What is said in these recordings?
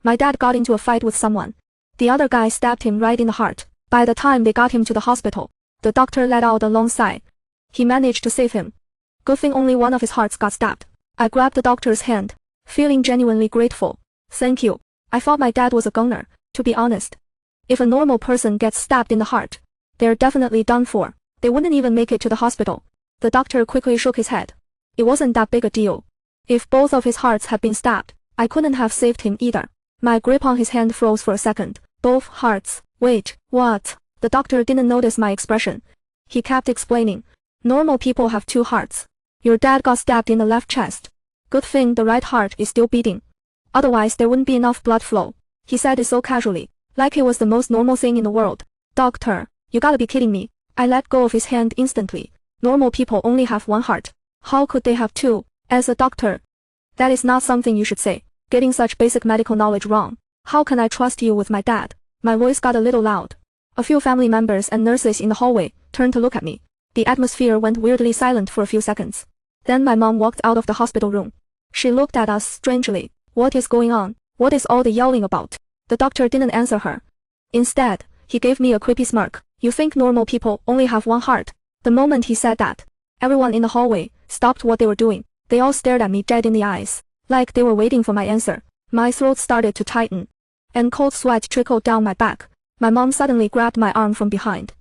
My dad got into a fight with someone. The other guy stabbed him right in the heart. By the time they got him to the hospital, the doctor let out a long sigh. He managed to save him. Good thing only one of his hearts got stabbed. I grabbed the doctor's hand, feeling genuinely grateful. Thank you. I thought my dad was a goner, to be honest. If a normal person gets stabbed in the heart, they're definitely done for. They wouldn't even make it to the hospital. The doctor quickly shook his head. It wasn't that big a deal. If both of his hearts had been stabbed, I couldn't have saved him either. My grip on his hand froze for a second. Both hearts. Wait, what? The doctor didn't notice my expression. He kept explaining. Normal people have 2 hearts. Your dad got stabbed in the left chest. Good thing the right heart is still beating. Otherwise there wouldn't be enough blood flow. He said it so casually, like it was the most normal thing in the world. Doctor, you gotta be kidding me. I let go of his hand instantly. Normal people only have 1 heart. How could they have 2? As a doctor, that is not something you should say. Getting such basic medical knowledge wrong. How can I trust you with my dad? My voice got a little loud. A few family members and nurses in the hallway turned to look at me. The atmosphere went weirdly silent for a few seconds. Then my mom walked out of the hospital room. She looked at us strangely. What is going on? What is all the yelling about? The doctor didn't answer her. Instead, he gave me a creepy smirk. You think normal people only have 1 heart? The moment he said that, everyone in the hallway stopped what they were doing. They all stared at me dead in the eyes, like they were waiting for my answer. My throat started to tighten, and cold sweat trickled down my back. My mom suddenly grabbed my arm from behind,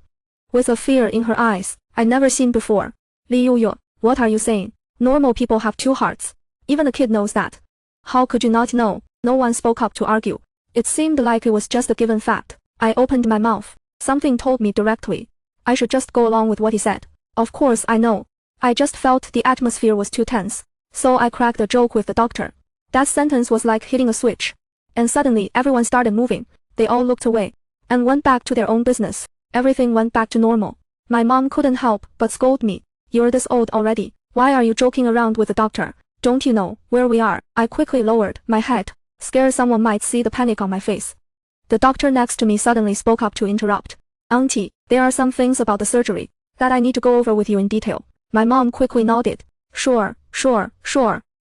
with a fear in her eyes I'd never seen before. Li Yuyu, what are you saying? Normal people have 2 hearts. Even a kid knows that. How could you not know? No one spoke up to argue. It seemed like it was just a given fact. I opened my mouth. Something told me directly I should just go along with what he said. Of course I know. I just felt the atmosphere was too tense. So I cracked a joke with the doctor. That sentence was like hitting a switch. And suddenly everyone started moving. They all looked away and went back to their own business. Everything went back to normal. My mom couldn't help but scold me. You're this old already. Why are you joking around with the doctor? Don't you know where we are? I quickly lowered my head, scared someone might see the panic on my face. The doctor next to me suddenly spoke up to interrupt. Auntie, there are some things about the surgery that I need to go over with you in detail. My mom quickly nodded. Sure.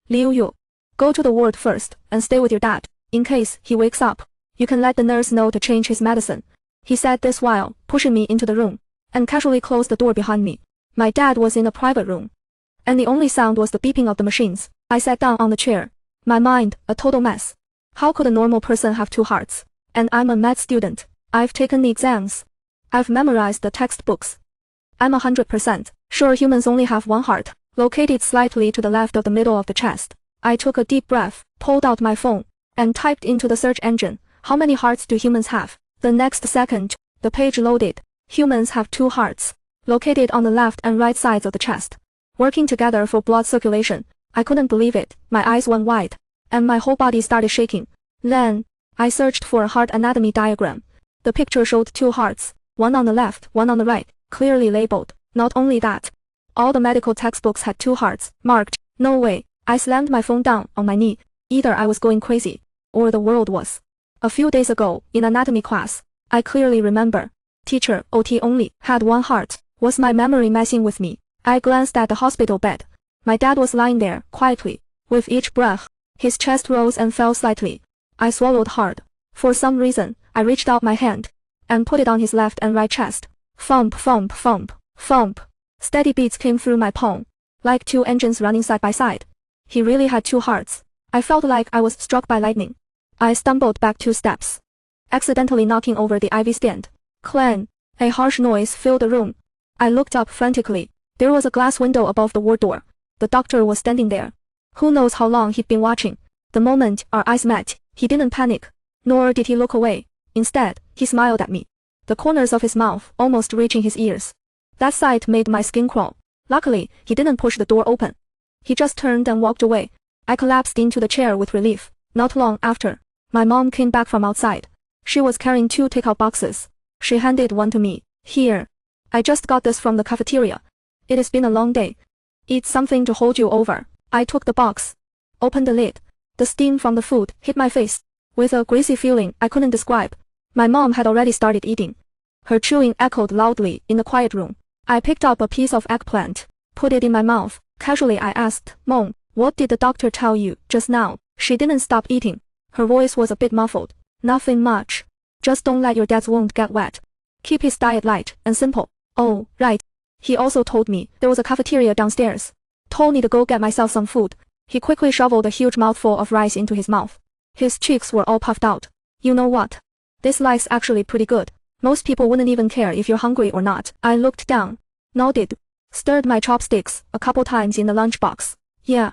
Li Yuyu, go to the ward first and stay with your dad. In case he wakes up, you can let the nurse know to change his medicine. He said this while pushing me into the room and casually closed the door behind me. My dad was in a private room, and the only sound was the beeping of the machines. I sat down on the chair, my mind a total mess. How could a normal person have 2 hearts? And I'm a med student. I've taken the exams. I've memorized the textbooks. I'm 100% sure humans only have 1 heart, located slightly to the left of the middle of the chest. I took a deep breath, pulled out my phone, and typed into the search engine, how many hearts do humans have? The next second, the page loaded. Humans have 2 hearts, located on the left and right sides of the chest, working together for blood circulation. I couldn't believe it. My eyes went wide, and my whole body started shaking. Then, I searched for a heart anatomy diagram. The picture showed 2 hearts, one on the left, one on the right, clearly labeled. Not only that, all the medical textbooks had 2 hearts, marked. No way. I slammed my phone down on my knee. Either I was going crazy, or the world was. A few days ago, in anatomy class, I clearly remember. Teacher, OT only, had 1 heart. Was my memory messing with me? I glanced at the hospital bed. My dad was lying there, quietly. With each breath, his chest rose and fell slightly. I swallowed hard. For some reason, I reached out my hand and put it on his left and right chest. Thump, thump, thump, thump. Steady beats came through my palm, like 2 engines running side by side. He really had 2 hearts. I felt like I was struck by lightning. I stumbled back 2 steps, accidentally knocking over the IV stand. Clang! A harsh noise filled the room. I looked up frantically. There was a glass window above the ward door. The doctor was standing there. Who knows how long he'd been watching. The moment our eyes met, he didn't panic, nor did he look away. Instead, he smiled at me, the corners of his mouth almost reaching his ears. That sight made my skin crawl. Luckily, he didn't push the door open. He just turned and walked away. I collapsed into the chair with relief. Not long after, my mom came back from outside. She was carrying 2 takeout boxes. She handed one to me. Here. I just got this from the cafeteria. It has been a long day. Eat something to hold you over. I took the box, opened the lid. The steam from the food hit my face with a greasy feeling I couldn't describe. My mom had already started eating. Her chewing echoed loudly in the quiet room. I picked up a piece of eggplant, put it in my mouth. Casually I asked, Mom, what did the doctor tell you just now? She didn't stop eating. Her voice was a bit muffled. Nothing much. Just don't let your dad's wound get wet. Keep his diet light and simple. Oh, right. He also told me there was a cafeteria downstairs. Told me to go get myself some food. He quickly shoveled a huge mouthful of rice into his mouth. His cheeks were all puffed out. You know what? This life's actually pretty good. Most people wouldn't even care if you're hungry or not. I looked down. Nodded. Stirred my chopsticks a couple times in the lunchbox. Yeah.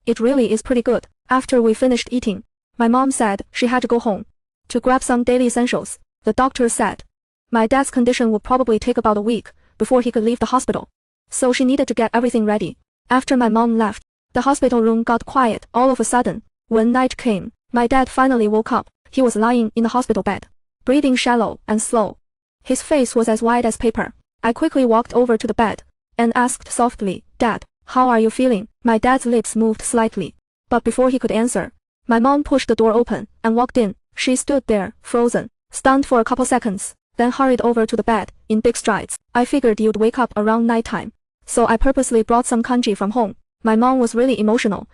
It really is pretty good. After we finished eating, my mom said she had to go home to grab some daily essentials. The doctor said my dad's condition would probably take about a week before he could leave the hospital. So she needed to get everything ready. After my mom left, the hospital room got quiet all of a sudden. When night came, my dad finally woke up. He was lying in the hospital bed, breathing shallow and slow. His face was as white as paper. I quickly walked over to the bed and asked softly, Dad, how are you feeling? My dad's lips moved slightly. But before he could answer, my mom pushed the door open and walked in. She stood there, frozen, stunned for a couple seconds, then hurried over to the bed in big strides. I figured you'd wake up around nighttime, so I purposely brought some kanji from home. My mom was really emotional.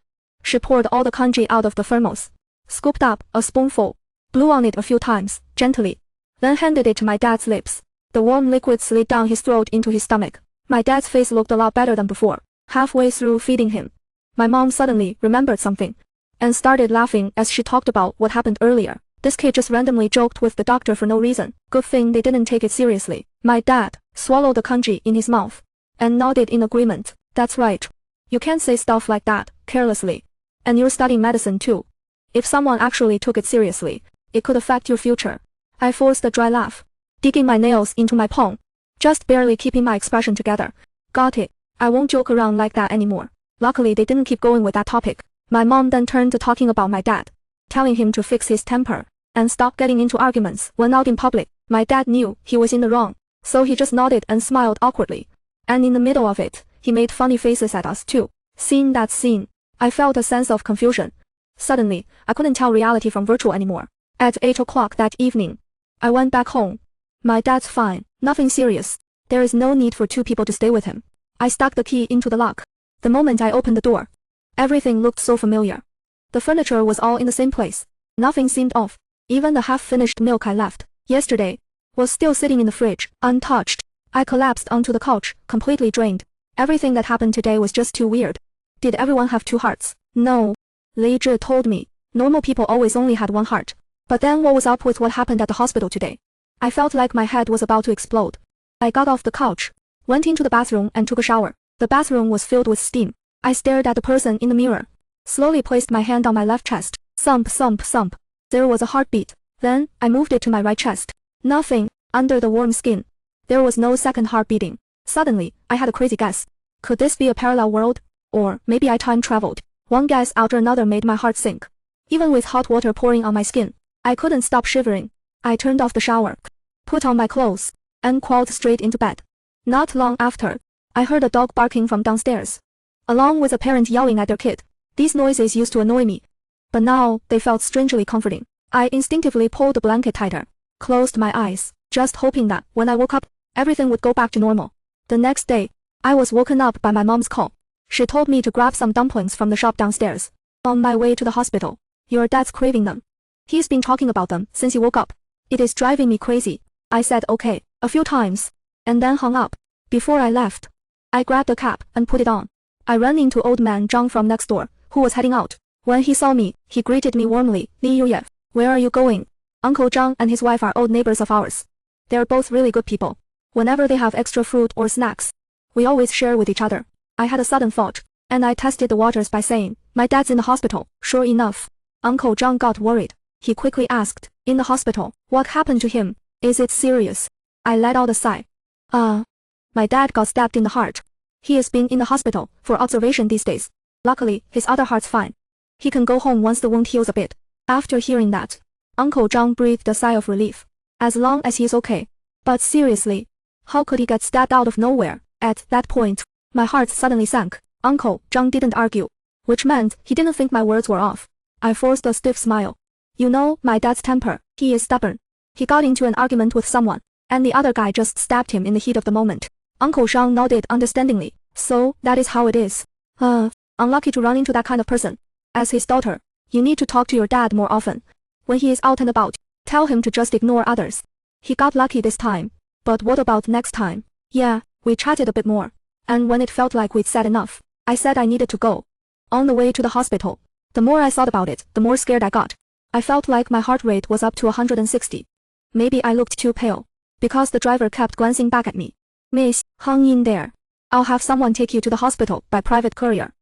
She poured all the kanji out of the thermos, scooped up a spoonful, blew on it a few times, gently, then handed it to my dad's lips. The warm liquid slid down his throat into his stomach. My dad's face looked a lot better than before. Halfway through feeding him, my mom suddenly remembered something and started laughing as she talked about what happened earlier. This kid just randomly joked with the doctor for no reason. Good thing they didn't take it seriously. My dad swallowed the kanji in his mouth and nodded in agreement. That's right. You can't say stuff like that carelessly. And you're studying medicine too. If someone actually took it seriously, it could affect your future. I forced a dry laugh, digging my nails into my palm, just barely keeping my expression together. Got it. I won't joke around like that anymore. Luckily they didn't keep going with that topic. My mom then turned to talking about my dad, telling him to fix his temper and stop getting into arguments when out in public. My dad knew he was in the wrong, so he just nodded and smiled awkwardly. And in the middle of it, he made funny faces at us too. Seeing that scene, I felt a sense of confusion. Suddenly, I couldn't tell reality from virtual anymore. At 8 o'clock that evening, I went back home. My dad's fine, nothing serious. There is no need for two people to stay with him. I stuck the key into the lock. The moment I opened the door, everything looked so familiar. The furniture was all in the same place. Nothing seemed off. Even the half-finished milk I left yesterday was still sitting in the fridge, untouched. I collapsed onto the couch, completely drained. Everything that happened today was just too weird. Did everyone have two hearts? No. Li Zhi told me, normal people always only had one heart. But then what was up with what happened at the hospital today? I felt like my head was about to explode. I got off the couch, went into the bathroom and took a shower. The bathroom was filled with steam. I stared at the person in the mirror, slowly placed my hand on my left chest. Thump, thump, thump. There was a heartbeat. Then, I moved it to my right chest. Nothing. Under the warm skin, there was no second heart beating. Suddenly, I had a crazy guess. Could this be a parallel world? Or maybe I time traveled. One guess after another made my heart sink. Even with hot water pouring on my skin, I couldn't stop shivering. I turned off the shower, put on my clothes, and crawled straight into bed. Not long after, I heard a dog barking from downstairs, along with a parent yelling at their kid. These noises used to annoy me, but now they felt strangely comforting. I instinctively pulled the blanket tighter, closed my eyes, just hoping that when I woke up, everything would go back to normal. The next day, I was woken up by my mom's call. She told me to grab some dumplings from the shop downstairs. On my way to the hospital, your dad's craving them. He's been talking about them since he woke up. It is driving me crazy. I said okay a few times, and then hung up. Before I left, I grabbed a cap and put it on. I ran into old man Zhang from next door, who was heading out. When he saw me, he greeted me warmly. Li Yuye, where are you going? Uncle Zhang and his wife are old neighbors of ours. They're both really good people. Whenever they have extra fruit or snacks, we always share with each other. I had a sudden thought, and I tested the waters by saying, my dad's in the hospital. Sure enough, Uncle Zhang got worried. He quickly asked, in the hospital, what happened to him? Is it serious? I let out a sigh. My dad got stabbed in the heart. He is being in the hospital for observation these days. Luckily, his other heart's fine. He can go home once the wound heals a bit. After hearing that, Uncle Zhang breathed a sigh of relief. As long as he is okay. But seriously, how could he get stabbed out of nowhere? At that point, my heart suddenly sank. Uncle Zhang didn't argue, which meant he didn't think my words were off. I forced a stiff smile. You know my dad's temper, he is stubborn. He got into an argument with someone, and the other guy just stabbed him in the heat of the moment. Uncle Zhang nodded understandingly. So, that is how it is. Unlucky to run into that kind of person. As his daughter, You need to talk to your dad more often. When he is out and about, tell him to just ignore others. He got lucky this time. But what about next time? Yeah, we chatted a bit more. And when it felt like we'd said enough, I said I needed to go. On the way to the hospital, the more I thought about it, the more scared I got. I felt like my heart rate was up to 160. Maybe I looked too pale, because the driver kept glancing back at me. Miss, hang in there. I'll have someone take you to the hospital by private courier.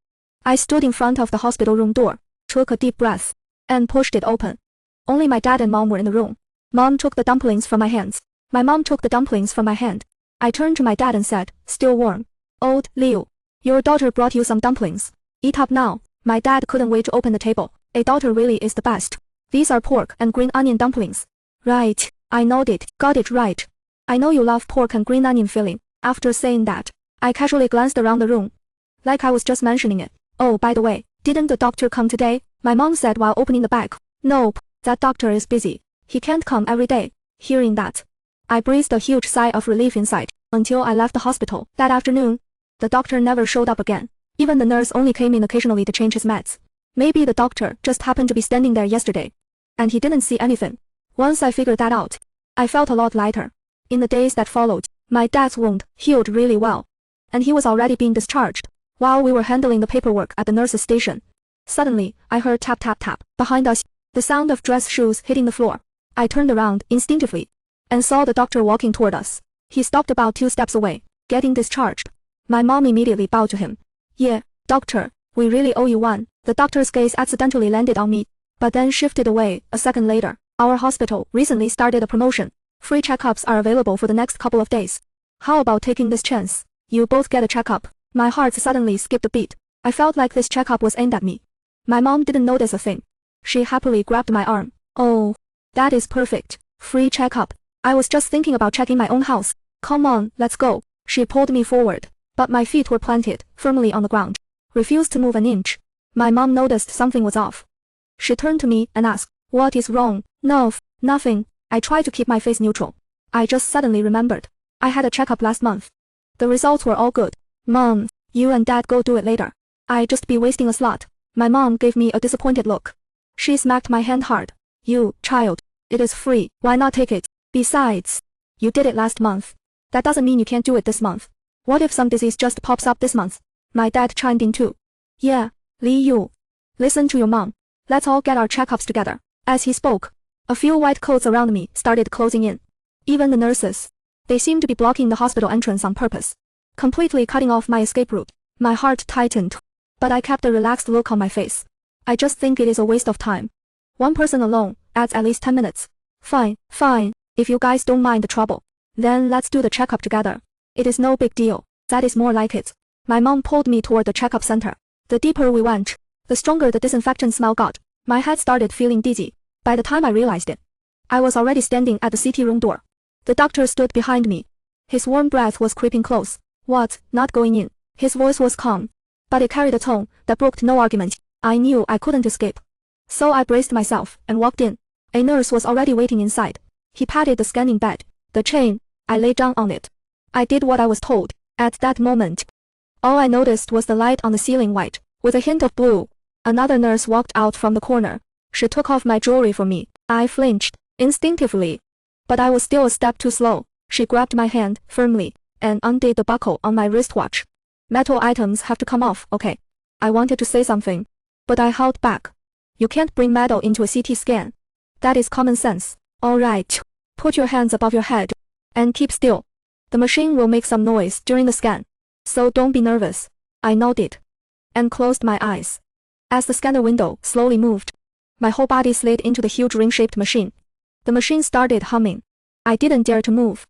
I stood in front of the hospital room door, took a deep breath, and pushed it open. Only my dad and mom were in the room. Mom took the dumplings from my hands. My mom took the dumplings from my hand. I turned to my dad and said, still warm. Old Leo, your daughter brought you some dumplings. Eat up now. My dad couldn't wait to open the table. A daughter really is the best. These are pork and green onion dumplings. Right, I nodded, got it right. I know you love pork and green onion filling. After saying that, I casually glanced around the room, like I was just mentioning it. Oh, by the way, didn't the doctor come today? My mom said while opening the bag. Nope, that doctor is busy. He can't come every day. Hearing that, I breathed a huge sigh of relief inside. Until I left the hospital that afternoon, the doctor never showed up again. Even the nurse only came in occasionally to change his meds. Maybe the doctor just happened to be standing there yesterday, and he didn't see anything. Once I figured that out, I felt a lot lighter. In the days that followed, my dad's wound healed really well, and he was already being discharged. While we were handling the paperwork at the nurse's station, suddenly, I heard tap tap tap behind us, the sound of dress shoes hitting the floor. I turned around instinctively and saw the doctor walking toward us. He stopped about 2 steps away, getting discharged. My mom immediately bowed to him. Yeah, doctor, we really owe you one. The doctor's gaze accidentally landed on me, but then shifted away. A second later, our hospital recently started a promotion. Free checkups are available for the next couple of days. How about taking this chance? You both get a checkup. My heart suddenly skipped a beat. I felt like this checkup was aimed at me. My mom didn't notice a thing. She happily grabbed my arm. Oh, that is perfect. Free checkup. I was just thinking about checking my own house. Come on, let's go. She pulled me forward, but my feet were planted firmly on the ground. Refused to move an inch. My mom noticed something was off. She turned to me and asked, what is wrong? No, nothing. I tried to keep my face neutral. I just suddenly remembered. I had a checkup last month. The results were all good. Mom, you and dad go do it later. I'd just be wasting a slot. My mom gave me a disappointed look. She smacked my hand hard. You, child, it is free. Why not take it? Besides, you did it last month. That doesn't mean you can't do it this month. What if some disease just pops up this month? My dad chimed in too. Yeah, Li Yu. Listen to your mom. Let's all get our checkups together. As he spoke, a few white coats around me started closing in. Even the nurses. They seemed to be blocking the hospital entrance on purpose, completely cutting off my escape route. My heart tightened, but I kept a relaxed look on my face. I just think it is a waste of time. One person alone adds at least 10 minutes. Fine, fine. If you guys don't mind the trouble, then let's do the checkup together. It is no big deal. That is more like it. My mom pulled me toward the checkup center. The deeper we went, the stronger the disinfectant smell got. My head started feeling dizzy. By the time I realized it, I was already standing at the CT room door. The doctor stood behind me. His warm breath was creeping close. What, not going in? His voice was calm, but it carried a tone that brooked no argument. I knew I couldn't escape. So I braced myself and walked in. A nurse was already waiting inside. He patted the scanning bed. The chain. I lay down on it. I did what I was told. At that moment, all I noticed was the light on the ceiling white, with a hint of blue. Another nurse walked out from the corner. She took off my jewelry for me. I flinched, instinctively. But I was still a step too slow. She grabbed my hand, firmly, and undid the buckle on my wristwatch. Metal items have to come off, okay? I wanted to say something, but I held back. You can't bring metal into a CT scan. That is common sense. All right. Put your hands above your head, and keep still. The machine will make some noise during the scan, so don't be nervous. I nodded, and closed my eyes. As the scanner window slowly moved, my whole body slid into the huge ring-shaped machine. The machine started humming. I didn't dare to move.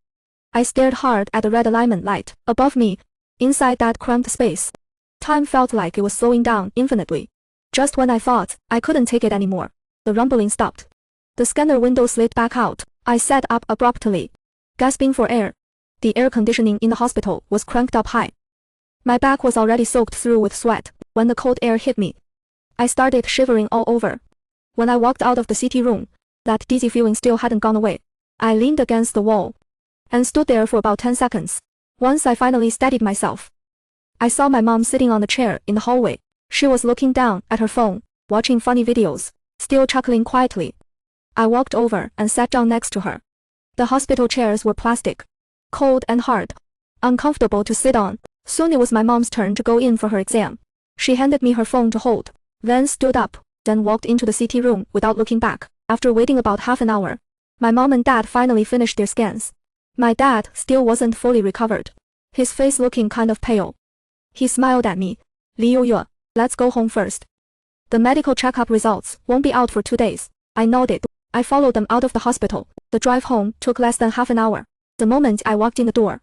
I stared hard at the red alignment light above me. Inside that cramped space, time felt like it was slowing down infinitely. Just when I thought I couldn't take it anymore, the rumbling stopped. The scanner window slid back out. I sat up abruptly, gasping for air. The air conditioning in the hospital was cranked up high. My back was already soaked through with sweat when the cold air hit me. I started shivering all over. When I walked out of the CT room, that dizzy feeling still hadn't gone away. I leaned against the wall and stood there for about 10 seconds. Once I finally steadied myself, I saw my mom sitting on the chair in the hallway. She was looking down at her phone. watching funny videos, still chuckling quietly. I walked over and sat down next to her. The hospital chairs were plastic, cold and hard, uncomfortable to sit on. Soon it was my mom's turn to go in for her exam. She handed me her phone to hold, then stood up, then walked into the CT room without looking back. After waiting about half an hour, my mom and dad finally finished their scans. My dad still wasn't fully recovered, his face looking kind of pale. He smiled at me. Liu, let's go home first. The medical checkup results won't be out for 2 days. I nodded. I followed them out of the hospital. The drive home took less than half an hour. The moment I walked in the door,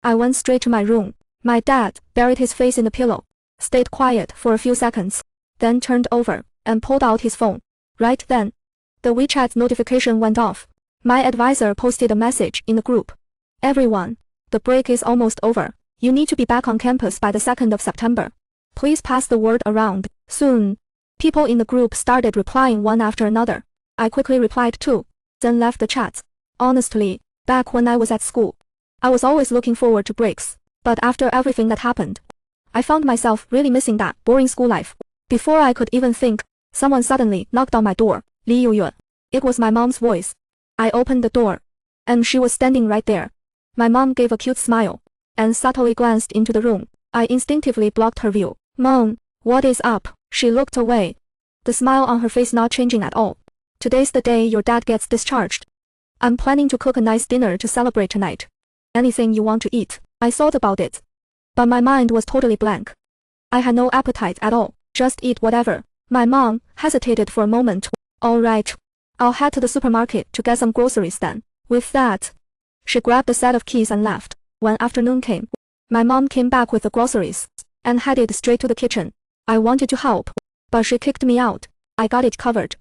I went straight to my room. My dad buried his face in the pillow, stayed quiet for a few seconds, then turned over and pulled out his phone. Right then, the WeChat notification went off. My advisor posted a message in the group. Everyone, the break is almost over. You need to be back on campus by the 2nd of September. Please pass the word around. Soon. People in the group started replying one after another. I quickly replied too, then left the chats. Honestly, back when I was at school, I was always looking forward to breaks, but after everything that happened, I found myself really missing that boring school life. Before I could even think, someone suddenly knocked on my door. Liu. It was my mom's voice. I opened the door, and she was standing right there. My mom gave a cute smile, and subtly glanced into the room. I instinctively blocked her view. Mom, what is up? She looked away, the smile on her face not changing at all. Today's the day your dad gets discharged. I'm planning to cook a nice dinner to celebrate tonight. Anything you want to eat. I thought about it, but my mind was totally blank. I had no appetite at all. Just eat whatever. My mom hesitated for a moment. All right, I'll head to the supermarket to get some groceries then. With that, she grabbed a set of keys and left. When afternoon came, my mom came back with the groceries and headed straight to the kitchen. I wanted to help, but she kicked me out. I got it covered.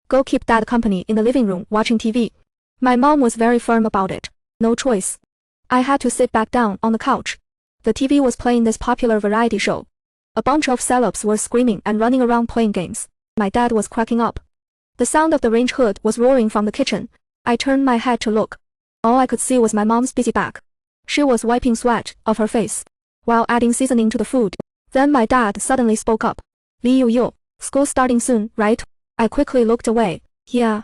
Go keep dad company in the living room watching TV. My mom was very firm about it. No choice. I had to sit back down on the couch. The TV was playing this popular variety show. A bunch of celebs were screaming and running around playing games. My dad was cracking up. The sound of the range hood was roaring from the kitchen. I turned my head to look. All I could see was my mom's busy back. She was wiping sweat off her face, while adding seasoning to the food. Then my dad suddenly spoke up. Liu, school starting soon, right? I quickly looked away. Yeah.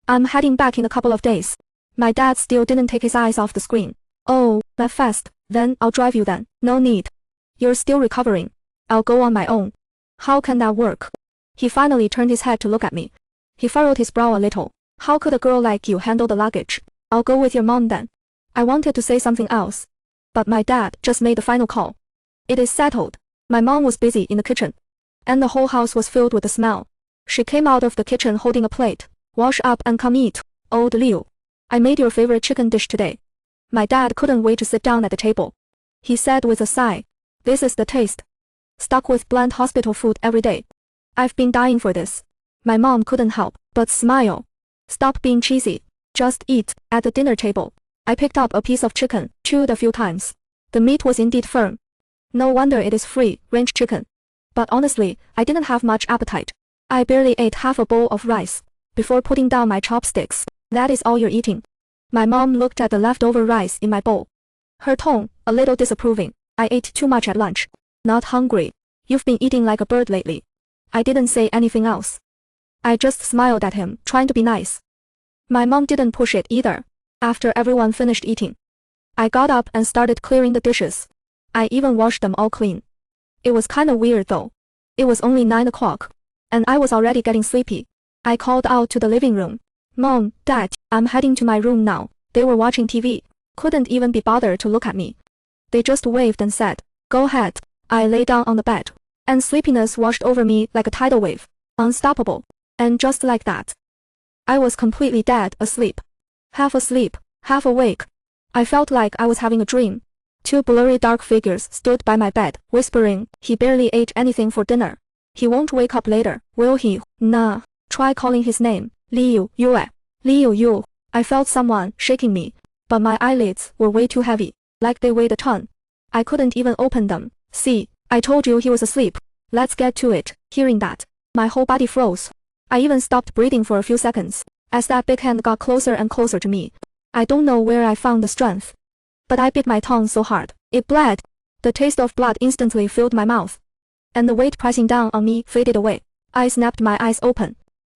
I'm heading back in a couple of days. My dad still didn't take his eyes off the screen. Oh, that fast. Then I'll drive you then. No need. You're still recovering. I'll go on my own. How can that work? He finally turned his head to look at me. He furrowed his brow a little. How could a girl like you handle the luggage? I'll go with your mom then. I wanted to say something else, but my dad just made the final call. It is settled. My mom was busy in the kitchen, and the whole house was filled with the smell. She came out of the kitchen holding a plate. Wash up and come eat. Old Liu, I made your favorite chicken dish today. My dad couldn't wait to sit down at the table. He said with a sigh, this is the taste. Stuck with bland hospital food every day. I've been dying for this. My mom couldn't help but smile. Stop being cheesy. Just eat. At the dinner table, I picked up a piece of chicken, chewed a few times. The meat was indeed firm. No wonder it is free-range chicken. But honestly, I didn't have much appetite. I barely ate half a bowl of rice before putting down my chopsticks. That is all you're eating. My mom looked at the leftover rice in my bowl. Her tone, a little disapproving. I ate too much at lunch. Not hungry. You've been eating like a bird lately. I didn't say anything else. I just smiled at him, trying to be nice. My mom didn't push it either. After everyone finished eating, I got up and started clearing the dishes. I even washed them all clean. It was kinda weird though. It was only 9 o'clock, and I was already getting sleepy. I called out to the living room. Mom, Dad, I'm heading to my room now. They were watching TV. Couldn't even be bothered to look at me. They just waved and said, go ahead. I lay down on the bed, and sleepiness washed over me like a tidal wave. Unstoppable. And just like that, I was completely dead asleep. Half asleep, half awake. I felt like I was having a dream. 2 blurry dark figures stood by my bed, whispering, he barely ate anything for dinner. He won't wake up later, will he? Nah. Try calling his name. Liu, Liu. I felt someone shaking me, but my eyelids were way too heavy, like they weighed a ton. I couldn't even open them. See, I told you he was asleep. Let's get to it. Hearing that, my whole body froze. I even stopped breathing for a few seconds, as that big hand got closer and closer to me. I don't know where I found the strength, but I bit my tongue so hard, it bled. The taste of blood instantly filled my mouth, and the weight pressing down on me faded away. I snapped my eyes open.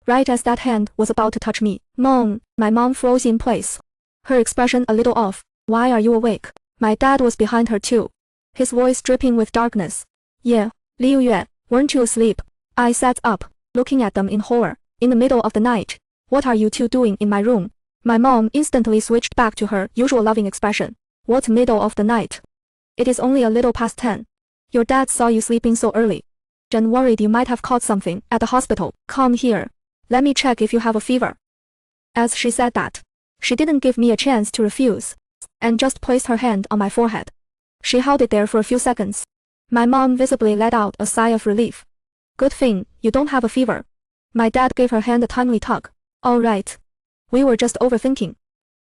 Right as that hand was about to touch me, Mom, my mom froze in place. Her expression a little off. Why are you awake? My dad was behind her too. His voice dripping with darkness. Yeah, Liu Yue, weren't you asleep? I sat up, looking at them in horror. In the middle of the night. What are you two doing in my room? My mom instantly switched back to her usual loving expression. What middle of the night? It is only a little past 10. Your dad saw you sleeping so early. Jen worried you might have caught something at the hospital. Come here. Let me check if you have a fever. As she said that, she didn't give me a chance to refuse, and just placed her hand on my forehead. She held it there for a few seconds. My mom visibly let out a sigh of relief. Good thing you don't have a fever. My dad gave her hand a timely tug. All right. We were just overthinking.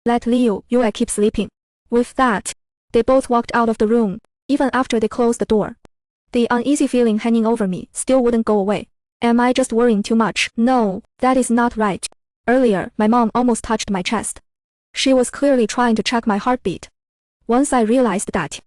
Let Liu Yue keep sleeping. With that, they both walked out of the room, even after they closed the door. The uneasy feeling hanging over me still wouldn't go away. Am I just worrying too much? No, that is not right. Earlier, my mom almost touched my chest. She was clearly trying to check my heartbeat. Once I realized that,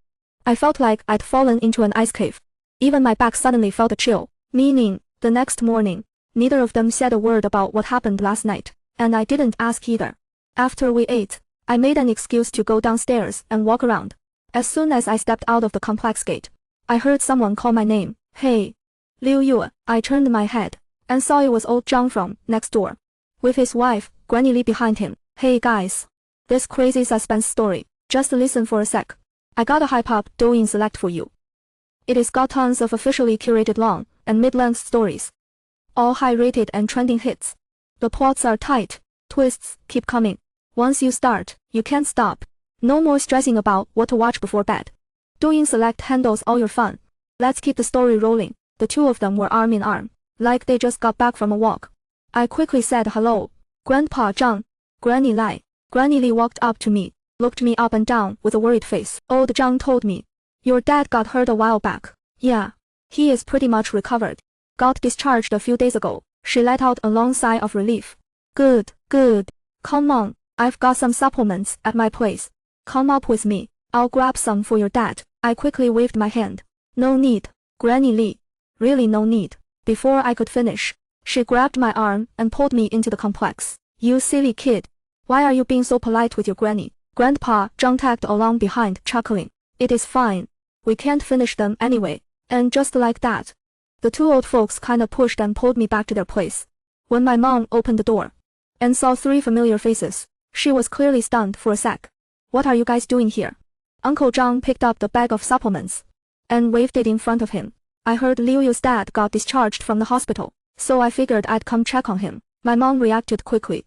I felt like I'd fallen into an ice cave. Even my back suddenly felt a chill, meaning, the next morning, neither of them said a word about what happened last night, and I didn't ask either. After we ate, I made an excuse to go downstairs and walk around. As soon as I stepped out of the complex gate, I heard someone call my name. Hey. Liu Yue. I turned my head, and saw it was old Zhang from next door, with his wife, Granny Li behind him. Hey guys. This crazy suspense story, just listen for a sec. I got a hype-up Douyin select for you. It is got tons of officially curated long and mid-length stories. All high-rated and trending hits. The plots are tight, twists keep coming. Once you start, you can't stop. No more stressing about what to watch before bed. Douyin select handles all your fun. Let's keep the story rolling. The two of them were arm in arm, like they just got back from a walk. I quickly said hello. Grandpa Zhang. Granny Lai. Granny Li walked up to me, looked me up and down with a worried face. Old Zhang told me. Your dad got hurt a while back. Yeah. He is pretty much recovered. Got discharged a few days ago. She let out a long sigh of relief. Good, good. Come on, I've got some supplements at my place. Come up with me. I'll grab some for your dad. I quickly waved my hand. No need, Granny Li. Really no need. Before I could finish, she grabbed my arm and pulled me into the complex. You silly kid. Why are you being so polite with your granny? Grandpa Zhang tagged along behind, chuckling. It is fine. We can't finish them anyway. And just like that, the two old folks kinda pushed and pulled me back to their place. When my mom opened the door and saw three familiar faces, she was clearly stunned for a sec. What are you guys doing here? Uncle Zhang picked up the bag of supplements and waved it in front of him. I heard Liu Yu's dad got discharged from the hospital, so I figured I'd come check on him. My mom reacted quickly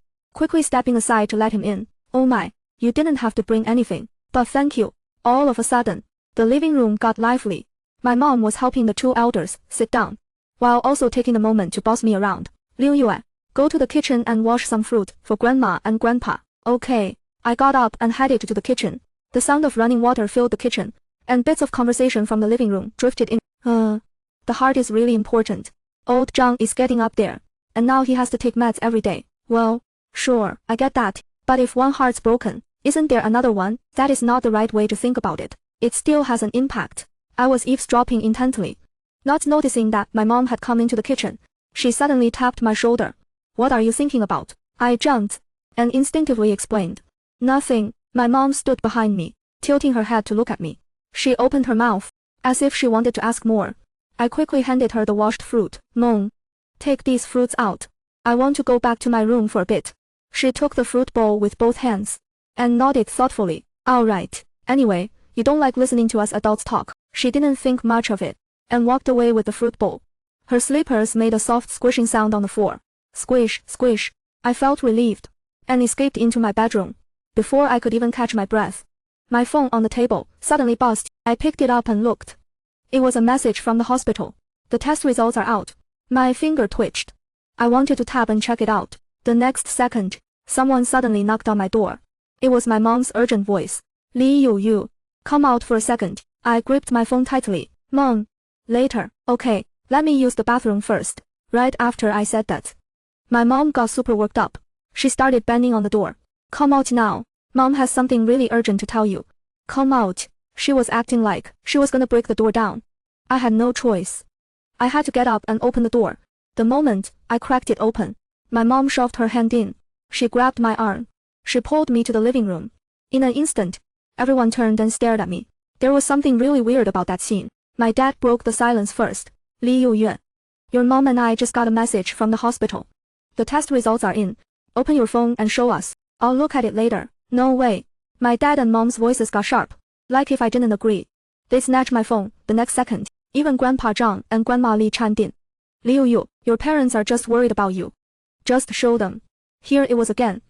stepping aside to let him in. Oh my, you didn't have to bring anything, but thank you. All of a sudden, the living room got lively. My mom was helping the two elders sit down, while also taking a moment to boss me around. Liu Yue, go to the kitchen and wash some fruit for grandma and grandpa. Okay. I got up and headed to the kitchen. The sound of running water filled the kitchen, and bits of conversation from the living room drifted in. The heart is really important. Old Zhang is getting up there, and now he has to take meds every day. Well, sure, I get that, but if one heart's broken, isn't there another one? That is not the right way to think about it. It still has an impact. I was eavesdropping intently, not noticing that my mom had come into the kitchen. She suddenly tapped my shoulder. What are you thinking about? I jumped, and instinctively explained. Nothing. My mom stood behind me, tilting her head to look at me. She opened her mouth, as if she wanted to ask more. I quickly handed her the washed fruit. Mom, take these fruits out. I want to go back to my room for a bit. She took the fruit bowl with both hands, and nodded thoughtfully. All right. Anyway, you don't like listening to us adults talk. She didn't think much of it, and walked away with the fruit bowl. Her slippers made a soft squishing sound on the floor. Squish, squish. I felt relieved, and escaped into my bedroom. Before I could even catch my breath, my phone on the table suddenly buzzed. I picked it up and looked. It was a message from the hospital. The test results are out. My finger twitched. I wanted to tap and check it out. The next second, someone suddenly knocked on my door. It was my mom's urgent voice. Li Yu, come out for a second. I gripped my phone tightly. Mom. Later. Okay, let me use the bathroom first. Right after I said that, my mom got super worked up. She started banging on the door. Come out now. Mom has something really urgent to tell you. Come out. She was acting like she was gonna break the door down. I had no choice. I had to get up and open the door. The moment I cracked it open, my mom shoved her hand in. She grabbed my arm. She pulled me to the living room. In an instant, everyone turned and stared at me. There was something really weird about that scene. My dad broke the silence first. Li Yuyan, your mom and I just got a message from the hospital. The test results are in. Open your phone and show us. I'll look at it later. No way. My dad and mom's voices got sharp. Like if I didn't agree. They snatched my phone the next second. Even Grandpa Zhang and Grandma Li chimed in. Liu Yu, your parents are just worried about you. Just show them. Here it was again.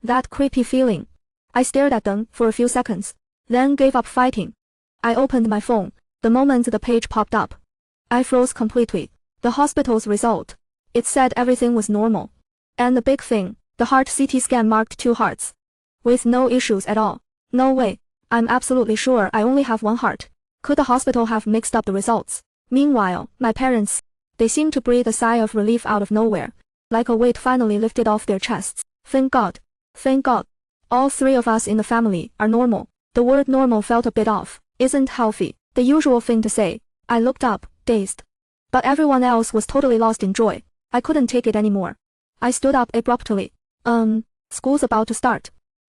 That creepy feeling. I stared at them for a few seconds, then gave up fighting. I opened my phone. The moment the page popped up, I froze completely. The hospital's result. It said everything was normal. And the big thing, the heart CT scan marked 2 hearts. With no issues at all. No way. I'm absolutely sure I only have 1 heart. Could the hospital have mixed up the results? Meanwhile, my parents, they seemed to breathe a sigh of relief out of nowhere. Like a weight finally lifted off their chests. Thank God. Thank God. All 3 of us in the family are normal. The word normal felt a bit off. Isn't healthy. The usual thing to say. I looked up, dazed. But everyone else was totally lost in joy. I couldn't take it anymore. I stood up abruptly. School's about to start.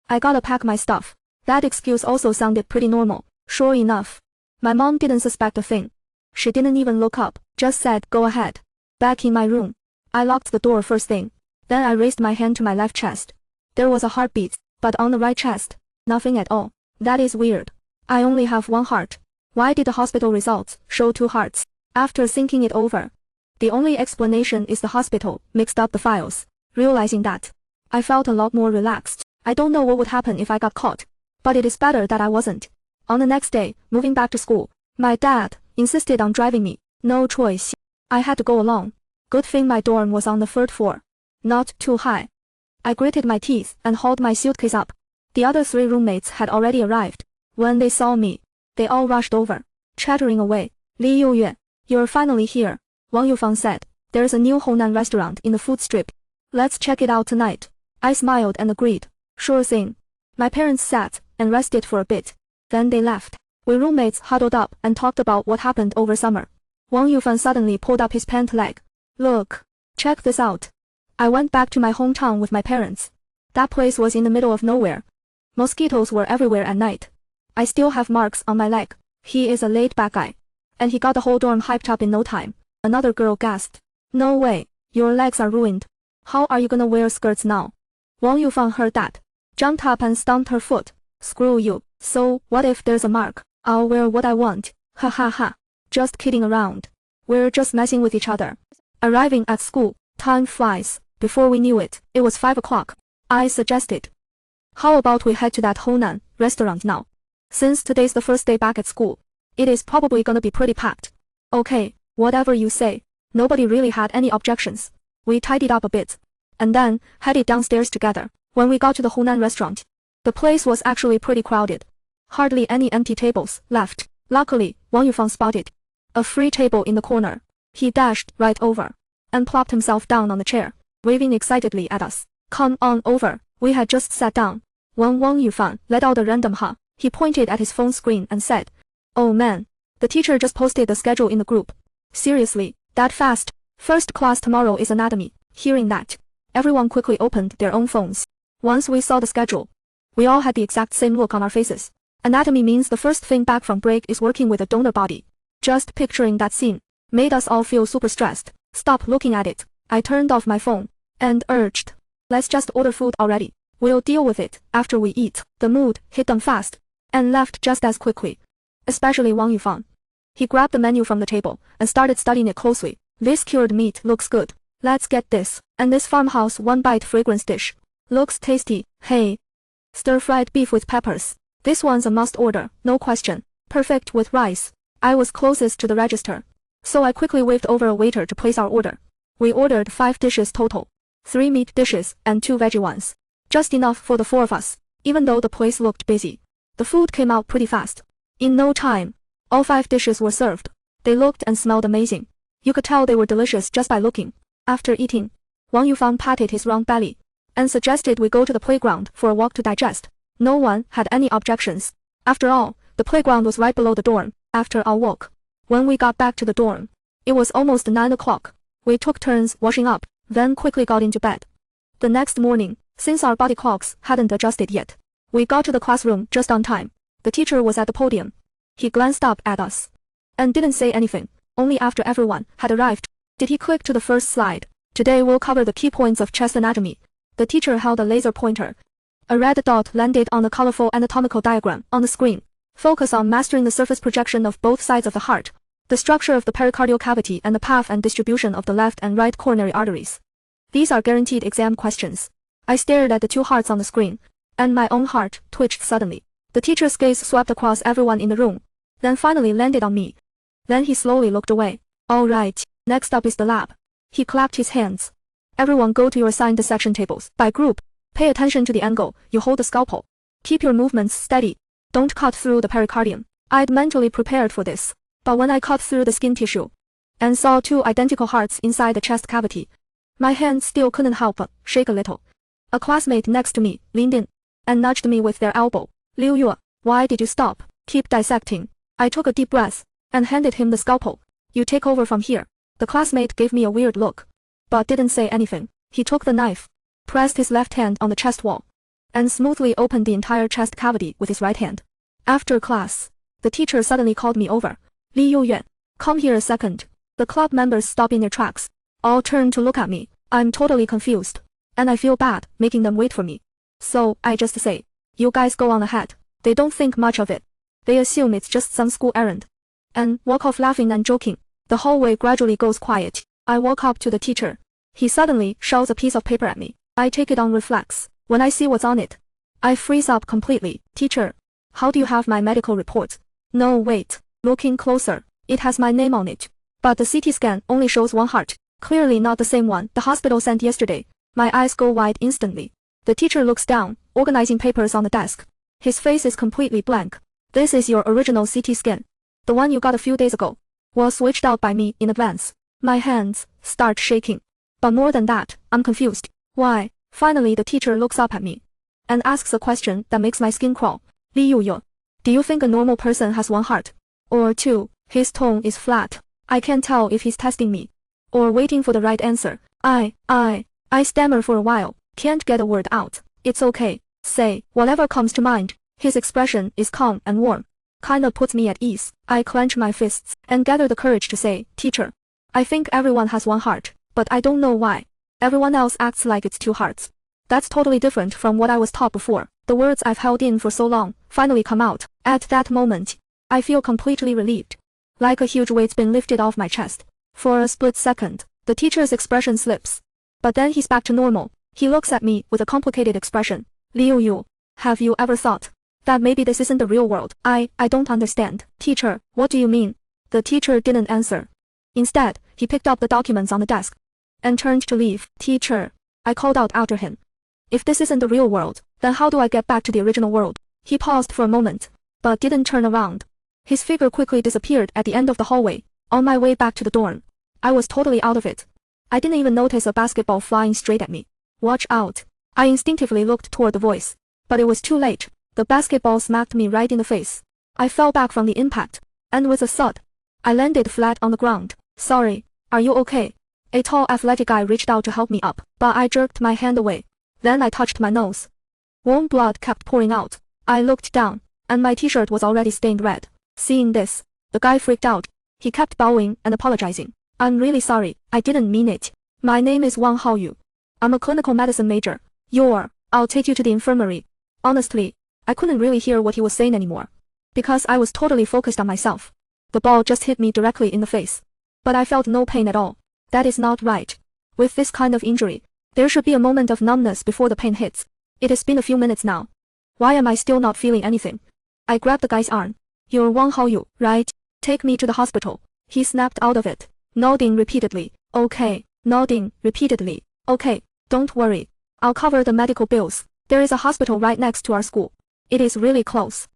I gotta pack my stuff. That excuse also sounded pretty normal. Sure enough. My mom didn't suspect a thing. She didn't even look up, just said, go ahead. Back in my room. I locked the door first thing. Then I raised my hand to my left chest. There was a heartbeat, but on the right chest, nothing at all. That is weird. I only have 1 heart. Why did the hospital results show 2 hearts? After thinking it over, the only explanation is the hospital mixed up the files. Realizing that, I felt a lot more relaxed. I don't know what would happen if I got caught, but it is better that I wasn't. On the next day, moving back to school, my dad insisted on driving me. No choice. I had to go along. Good thing my dorm was on the 3rd floor. Not too high. I gritted my teeth and hauled my suitcase up. The other 3 roommates had already arrived. When they saw me, they all rushed over, chattering away. Li Yuyan, you're finally here. Wang Yufang said. There's a new Honan restaurant in the food strip. Let's check it out tonight. I smiled and agreed. Sure thing. My parents sat and rested for a bit. Then they left. We roommates huddled up and talked about what happened over summer. Wang Yufan suddenly pulled up his pant leg. Look. Check this out. I went back to my hometown with my parents. That place was in the middle of nowhere. Mosquitoes were everywhere at night. I still have marks on my leg. He is a laid-back guy. And he got the whole dorm hyped up in no time. Another girl gasped. No way. Your legs are ruined. How are you gonna wear skirts now? Wang Yufang heard that. Jumped up and stomped her foot. Screw you. So, what if there's a mark? I'll wear what I want. Ha ha ha. Just kidding around. We're just messing with each other. Arriving at school, time flies. Before we knew it, it was 5 o'clock. I suggested. How about we head to that Honan restaurant now? Since today's the first day back at school, it is probably gonna be pretty packed. Okay, whatever you say. Nobody really had any objections. We tidied up a bit. And then, headed downstairs together. When we got to the Honan restaurant, the place was actually pretty crowded. Hardly any empty tables left. Luckily, Wang Yufang spotted a free table in the corner. He dashed right over and plopped himself down on the chair, waving excitedly at us. Come on over. We had just sat down. When Wang Yufang let out a random ha, he pointed at his phone screen and said, Oh man, the teacher just posted the schedule in the group. Seriously, that fast? First class tomorrow is anatomy. Hearing that, everyone quickly opened their own phones. Once we saw the schedule, we all had the exact same look on our faces. Anatomy means the first thing back from break is working with a donor body. Just picturing that scene made us all feel super stressed. Stop looking at it. I turned off my phone and urged, let's just order food already. We'll deal with it after we eat. The mood hit them fast and left just as quickly. Especially Wang Yufang. He grabbed the menu from the table and started studying it closely. This cured meat looks good. Let's get this. And this farmhouse one-bite fragrance dish. Looks tasty. Hey. Stir-fried beef with peppers. This one's a must order, no question. Perfect with rice. I was closest to the register, so I quickly waved over a waiter to place our order. We ordered 5 dishes total. 3 meat dishes and 2 veggie ones. Just enough for the 4 of us, even though the place looked busy. The food came out pretty fast. In no time, all 5 dishes were served. They looked and smelled amazing. You could tell they were delicious just by looking. After eating, Wang Yufang patted his round belly and suggested we go to the playground for a walk to digest. No one had any objections. After all, the playground was right below the dorm. After our walk, when we got back to the dorm, it was almost 9 o'clock. We took turns washing up, then quickly got into bed. The next morning, since our body clocks hadn't adjusted yet, we got to the classroom just on time. The teacher was at the podium. He glanced up at us and didn't say anything. Only after everyone had arrived did he click to the first slide. Today we'll cover the key points of chest anatomy. The teacher held a laser pointer. A red dot landed on the colorful anatomical diagram on the screen. Focus on mastering the surface projection of both sides of the heart, the structure of the pericardial cavity and the path and distribution of the left and right coronary arteries. These are guaranteed exam questions. I stared at the two hearts on the screen, and my own heart twitched suddenly. The teacher's gaze swept across everyone in the room, then finally landed on me. Then he slowly looked away. All right, next up is the lab. He clapped his hands. Everyone go to your assigned dissection tables. By group, pay attention to the angle you hold the scalpel. Keep your movements steady. Don't cut through the pericardium. I'd mentally prepared for this, but when I cut through the skin tissue and saw two identical hearts inside the chest cavity, my hands still couldn't help but shake a little. A classmate next to me leaned in and nudged me with their elbow. Liu Yue, why did you stop? Keep dissecting. I took a deep breath and handed him the scalpel. You take over from here. The classmate gave me a weird look, but didn't say anything. He took the knife, pressed his left hand on the chest wall, and smoothly opened the entire chest cavity with his right hand. After class, the teacher suddenly called me over. Li Youyuan, come here a second. The club members stop in their tracks. All turn to look at me. I'm totally confused, and I feel bad making them wait for me. So I just say, you guys go on ahead. They don't think much of it. They assume it's just some school errand, and walk off laughing and joking. The hallway gradually goes quiet. I walk up to the teacher. He suddenly shows a piece of paper at me. I take it on reflex. When I see what's on it, I freeze up completely. Teacher, how do you have my medical report? No, wait. Looking closer, it has my name on it. But the CT scan only shows one heart. Clearly not the same one the hospital sent yesterday. My eyes go wide instantly. The teacher looks down, organizing papers on the desk. His face is completely blank. This is your original CT scan. The one you got a few days ago was switched out by me in advance. My hands start shaking. But more than that, I'm confused. Why? Finally the teacher looks up at me and asks a question that makes my skin crawl. Li Youyuan, do you think a normal person has one heart? Or two? His tone is flat. I can't tell if he's testing me or waiting for the right answer. I stammer for a while, can't get a word out. It's okay. Say whatever comes to mind. His expression is calm and warm. Kinda puts me at ease. I clench my fists and gather the courage to say, teacher, I think everyone has one heart, but I don't know why. Everyone else acts like it's two hearts. That's totally different from what I was taught before. The words I've held in for so long finally come out. At that moment, I feel completely relieved. Like a huge weight's been lifted off my chest. For a split second, the teacher's expression slips. But then he's back to normal. He looks at me with a complicated expression. Liu Yu, have you ever thought that maybe this isn't the real world? I don't understand. Teacher, what do you mean? The teacher didn't answer. Instead, he picked up the documents on the desk and turned to leave. Teacher, I called out after him. If this isn't the real world, then how do I get back to the original world? He paused for a moment, but didn't turn around. His figure quickly disappeared at the end of the hallway. On my way back to the dorm, I was totally out of it. I didn't even notice a basketball flying straight at me. Watch out. I instinctively looked toward the voice, but it was too late. The basketball smacked me right in the face. I fell back from the impact, and with a thud, I landed flat on the ground. Sorry, are you okay? A tall athletic guy reached out to help me up, but I jerked my hand away. Then I touched my nose. Warm blood kept pouring out. I looked down, and my t-shirt was already stained red. Seeing this, the guy freaked out. He kept bowing and apologizing. I'm really sorry, I didn't mean it. My name is Wang Haoyu. I'm a clinical medicine major. I'll take you to the infirmary. Honestly, I couldn't really hear what he was saying anymore, because I was totally focused on myself. The ball just hit me directly in the face. But I felt no pain at all. That is not right. With this kind of injury, there should be a moment of numbness before the pain hits. It has been a few minutes now. Why am I still not feeling anything? I grabbed the guy's arm. You're Wang Haoyu, right? Take me to the hospital. He snapped out of it, nodding repeatedly. Okay, nodding repeatedly. Okay, don't worry. I'll cover the medical bills. There is a hospital right next to our school. It is really close.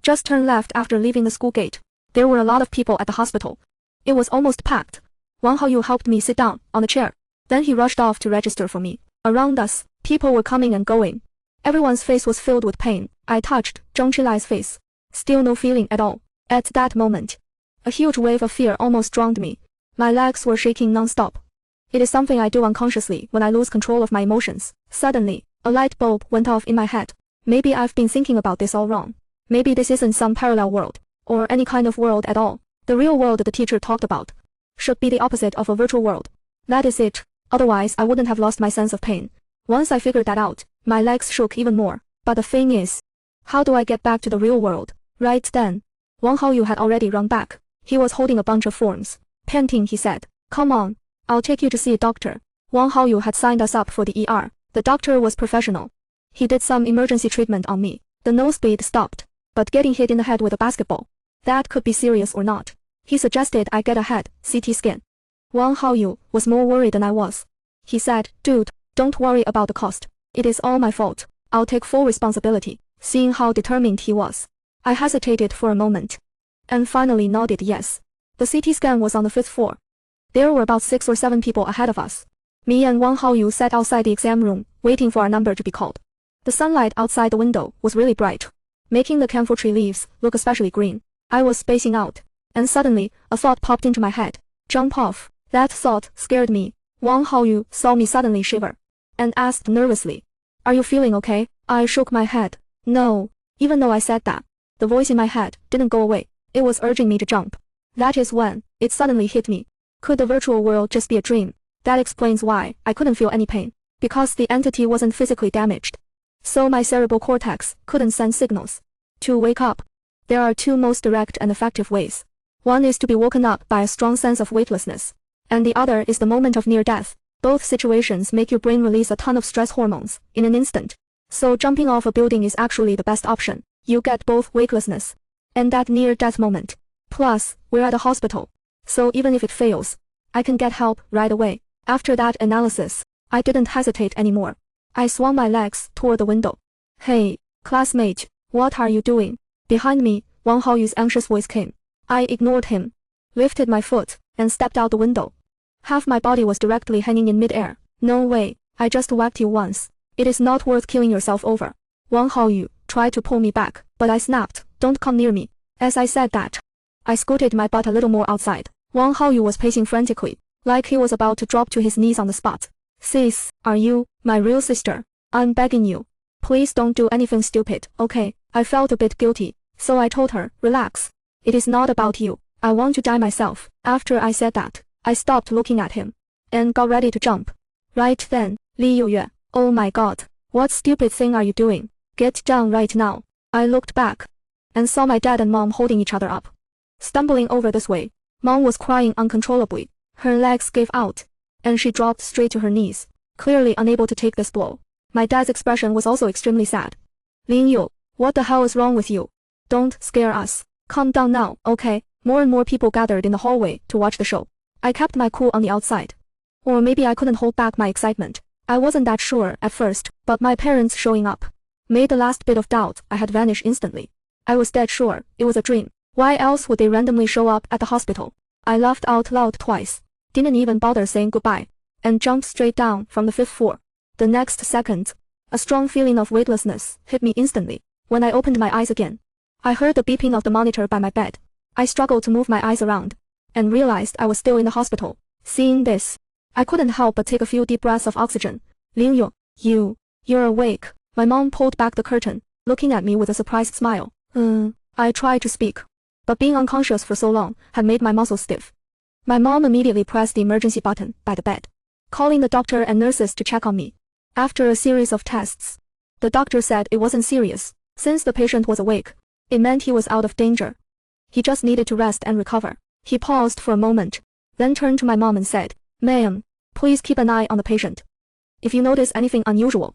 Just turn left after leaving the school gate. There were a lot of people at the hospital. It was almost packed. Wang Haoyu helped me sit down on the chair. Then he rushed off to register for me. Around us, people were coming and going. Everyone's face was filled with pain. I touched Zhang Chilai's face. Still no feeling at all. At that moment, a huge wave of fear almost drowned me. My legs were shaking non-stop. It is something I do unconsciously when I lose control of my emotions. Suddenly, a light bulb went off in my head. Maybe I've been thinking about this all wrong. Maybe this isn't some parallel world, or any kind of world at all. The real world the teacher talked about should be the opposite of a virtual world. That is it. Otherwise, I wouldn't have lost my sense of pain. Once I figured that out, my legs shook even more. But the thing is, how do I get back to the real world? Right then, Wang Haoyu had already run back. He was holding a bunch of forms. Panting, he said, "Come on, I'll take you to see a doctor." Wang Haoyu had signed us up for the ER. The doctor was professional. He did some emergency treatment on me. The nosebleed stopped, but getting hit in the head with a basketball, that could be serious or not. He suggested I get a head CT scan. Wang Haoyu was more worried than I was. He said, "Dude, don't worry about the cost. It is all my fault. I'll take full responsibility." Seeing how determined he was, I hesitated for a moment, and finally nodded yes. The CT scan was on the 5th floor. There were about 6 or 7 people ahead of us. Me and Wang Haoyu sat outside the exam room, waiting for our number to be called. The sunlight outside the window was really bright, making the camphor tree leaves look especially green. I was spacing out, and suddenly, a thought popped into my head. Jump off. That thought scared me. Wang Haoyu saw me suddenly shiver, and asked nervously, "Are you feeling okay?" I shook my head. No. Even though I said that, the voice in my head didn't go away. It was urging me to jump. That is when it suddenly hit me. Could the virtual world just be a dream? That explains why I couldn't feel any pain. Because the entity wasn't physically damaged. So my cerebral cortex couldn't send signals to wake up. There are 2 most direct and effective ways. One is to be woken up by a strong sense of weightlessness, and the other is the moment of near death. Both situations make your brain release a ton of stress hormones in an instant. So jumping off a building is actually the best option. You get both weightlessness and that near-death moment. Plus, we're at a hospital, so even if it fails, I can get help right away. After that analysis, I didn't hesitate anymore. I swung my legs toward the window. "Hey, classmate, what are you doing?" Behind me, Wang Haoyu's anxious voice came. I ignored him, lifted my foot, and stepped out the window. Half my body was directly hanging in midair. "No way, I just whacked you once. It is not worth killing yourself over." Wang Haoyu tried to pull me back, but I snapped, "Don't come near me." As I said that, I scooted my butt a little more outside. Wang Haoyu was pacing frantically, like he was about to drop to his knees on the spot. "Sis, are you my real sister? I'm begging you. Please don't do anything stupid, okay?" I felt a bit guilty, so I told her, "Relax. It is not about you. I want to die myself." After I said that, I stopped looking at him and got ready to jump. Right then, Li Yuyue, "Oh my god, what stupid thing are you doing? Get down right now." I looked back and saw my dad and mom holding each other up. Stumbling over this way, mom was crying uncontrollably. Her legs gave out, and she dropped straight to her knees, clearly unable to take this blow. My dad's expression was also extremely sad. "Lin Yu, what the hell is wrong with you? Don't scare us. Calm down now, okay?" More and more people gathered in the hallway to watch the show. I kept my cool on the outside. Or maybe I couldn't hold back my excitement. I wasn't that sure at first, but my parents showing up made the last bit of doubt I had vanish instantly. I was dead sure it was a dream. Why else would they randomly show up at the hospital? I laughed out loud twice, didn't even bother saying goodbye, and jumped straight down from the 5th floor. The next second, a strong feeling of weightlessness hit me instantly. When I opened my eyes again, I heard the beeping of the monitor by my bed. I struggled to move my eyes around, and realized I was still in the hospital. Seeing this, I couldn't help but take a few deep breaths of oxygen. "Lin Yu, you're awake." My mom pulled back the curtain, looking at me with a surprised smile. I tried to speak, but being unconscious for so long had made my muscles stiff. My mom immediately pressed the emergency button by the bed, calling the doctor and nurses to check on me. After a series of tests, the doctor said it wasn't serious. Since the patient was awake, it meant he was out of danger. He just needed to rest and recover. He paused for a moment, then turned to my mom and said, "Ma'am, please keep an eye on the patient. If you notice anything unusual,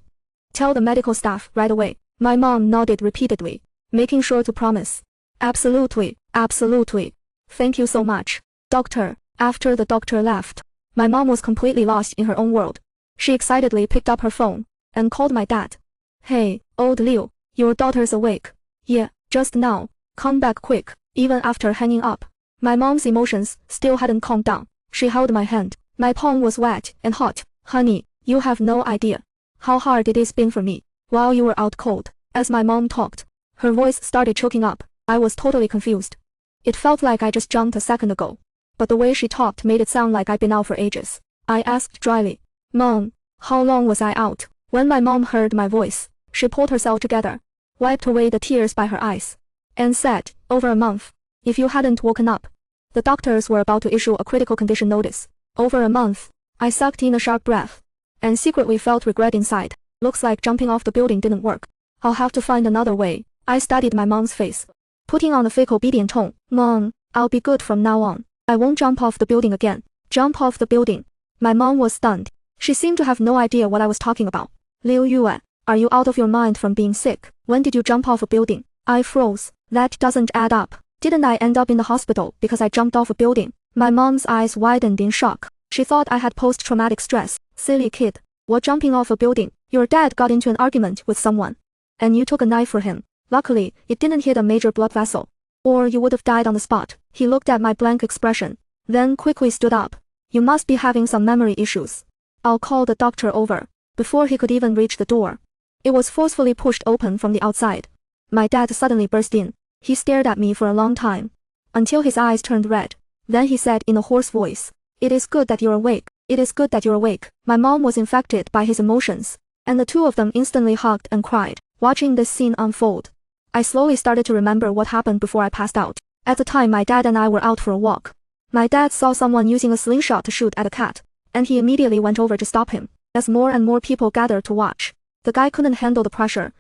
tell the medical staff right away." My mom nodded repeatedly, making sure to promise. "Absolutely, absolutely. Thank you so much, doctor." After the doctor left, my mom was completely lost in her own world. She excitedly picked up her phone and called my dad. "Hey, old Liu, your daughter's awake." "Yeah, just now. Come back quick." Even after hanging up, my mom's emotions still hadn't calmed down. She held my hand. My palm was wet and hot. "Honey, you have no idea how hard it has been for me while you were out cold." As my mom talked, her voice started choking up. I was totally confused. It felt like I just jumped a second ago, but the way she talked made it sound like I'd been out for ages. I asked dryly. Mom, how long was I out? When my mom heard my voice, she pulled herself together, wiped away the tears by her eyes, and said, over a month. If you hadn't woken up. The doctors were about to issue a critical condition notice. Over a month. I sucked in a sharp breath, and secretly felt regret inside. Looks like jumping off the building didn't work. I'll have to find another way. I studied my mom's face, putting on a fake obedient tone. Mom, I'll be good from now on. I won't jump off the building again. Jump off the building. My mom was stunned. She seemed to have no idea what I was talking about. Liu Yue, are you out of your mind from being sick? When did you jump off a building? I froze. That doesn't add up. Didn't I end up in the hospital because I jumped off a building? My mom's eyes widened in shock. She thought I had post-traumatic stress. Silly kid. What jumping off a building? Your dad got into an argument with someone, and you took a knife for him. Luckily, it didn't hit a major blood vessel, or you would have died on the spot. He looked at my blank expression, then quickly stood up. You must be having some memory issues. I'll call the doctor over. Before he could even reach the door, it was forcefully pushed open from the outside. My dad suddenly burst in. He stared at me for a long time, until his eyes turned red. Then he said in a hoarse voice, "It is good that you're awake. It is good that you're awake." My mom was infected by his emotions, and the two of them instantly hugged and cried. Watching this scene unfold, I slowly started to remember what happened before I passed out. At the time, my dad and I were out for a walk. My dad saw someone using a slingshot to shoot at a cat, and he immediately went over to stop him. As more and more people gathered to watch, the guy couldn't handle the pressure.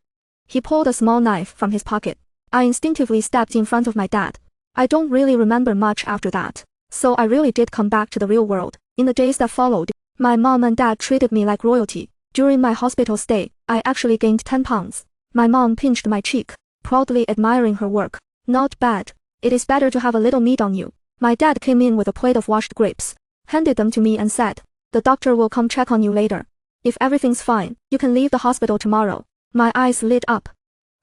He pulled a small knife from his pocket. I instinctively stepped in front of my dad. I don't really remember much after that, so I really did come back to the real world. In the days that followed, my mom and dad treated me like royalty. During my hospital stay, I actually gained 10 pounds. My mom pinched my cheek, proudly admiring her work. Not bad. It is better to have a little meat on you. My dad came in with a plate of washed grapes, handed them to me and said, "The doctor will come check on you later. If everything's fine, you can leave the hospital tomorrow." My eyes lit up.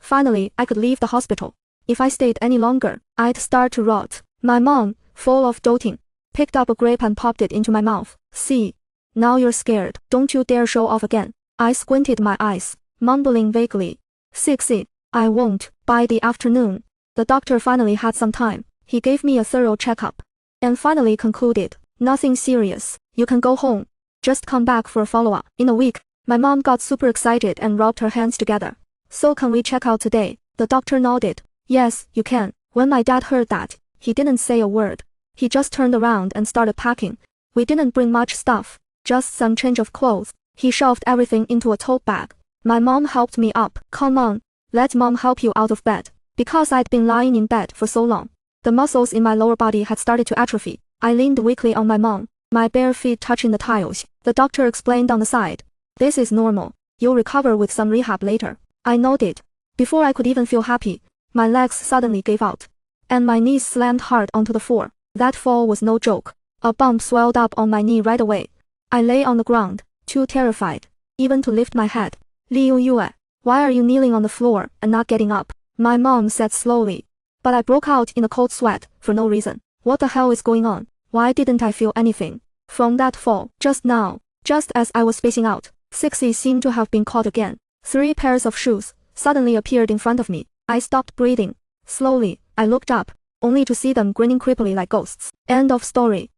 Finally, I could leave the hospital. If I stayed any longer, I'd start to rot. My mom, full of doting, picked up a grape and popped it into my mouth. "See? Now you're scared. Don't you dare show off again." I squinted my eyes, mumbling vaguely, "Sixy, I won't." By the afternoon, the doctor finally had some time. He gave me a thorough checkup, and finally concluded, "Nothing serious. You can go home. Just come back for a follow-up." In a week, my mom got super excited and rubbed her hands together. "So can we check out today?" The doctor nodded. "Yes, you can." When my dad heard that, he didn't say a word. He just turned around and started packing. We didn't bring much stuff, just some change of clothes. He shoved everything into a tote bag. My mom helped me up. "Come on, let mom help you out of bed." Because I'd been lying in bed for so long, the muscles in my lower body had started to atrophy. I leaned weakly on my mom, my bare feet touching the tiles. The doctor explained on the side, "This is normal. You'll recover with some rehab later." I nodded. Before I could even feel happy, my legs suddenly gave out, and my knees slammed hard onto the floor. That fall was no joke. A bump swelled up on my knee right away. I lay on the ground, too terrified, even to lift my head. "Liu Yue, why are you kneeling on the floor and not getting up?" My mom said slowly. But I broke out in a cold sweat, for no reason. What the hell is going on? Why didn't I feel anything from that fall? Just now, just as I was spacing out, Sixy seemed to have been caught again. 3 pairs of shoes suddenly appeared in front of me. I stopped breathing. Slowly, I looked up, only to see them grinning creepily like ghosts. End of story.